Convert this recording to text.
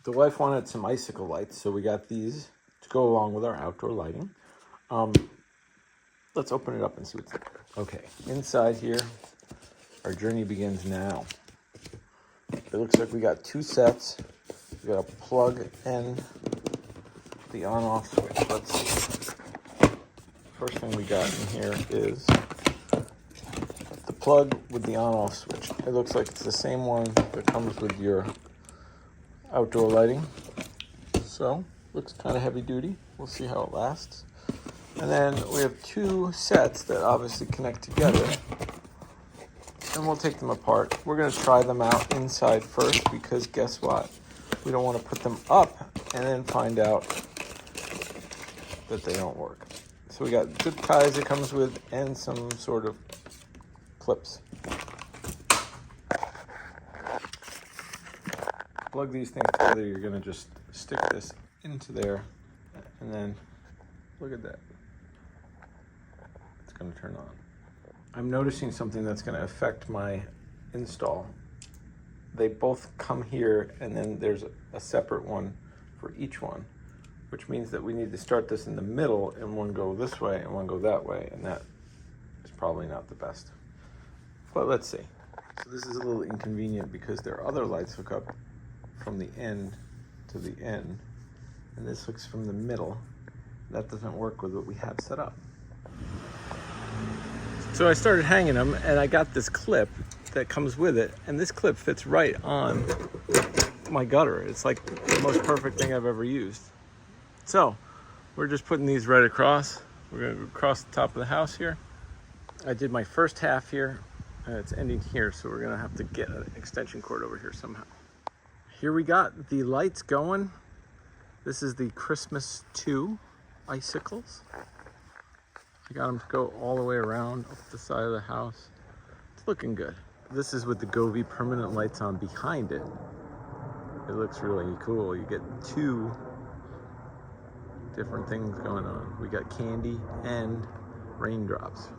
The wife wanted some icicle lights, so we got these to go along with our outdoor lighting. Let's open it up and see what's there. Okay, inside here, our journey begins now. It looks like we got two sets. We got a plug and the on-off switch. Let's see. First thing we got in here is the plug with the on-off switch. It looks like it's the same one that comes with your outdoor lighting. So, looks kind of heavy duty. We'll see how it lasts. And then we have two sets that obviously connect together. And we'll take them apart. We're going to try them out inside first because guess what? We don't want to put them up and then find out that they don't work. So we got zip ties it comes with and some sort of clips. Plug these things together. You're going to just stick this into there and then look at that. It's going to turn on. I'm noticing something that's going to affect my install. They both come here and then there's a separate one for each one, which means that we need to start this in the middle and one go this way and one go that way, and that is probably not the best. But let's see. So this is a little inconvenient because there are other lights hook up from the end to the end, and this hooks from the middle. That doesn't work with what we have set up. So I started hanging them and I got this clip that comes with it, and this clip fits right on my gutter. It's like the most perfect thing I've ever used. So we're just putting these right across. We're gonna go across the top of the house here. I did my first half here, and it's ending here, so we're gonna have to get an extension cord over here somehow. Here we got the lights going. This is the Christmas 2 icicles. I got them to go all the way around up the side of the house. It's looking good. This is with the Govee permanent lights on behind it. It looks really cool. You get two different things going on. We got candy and raindrops.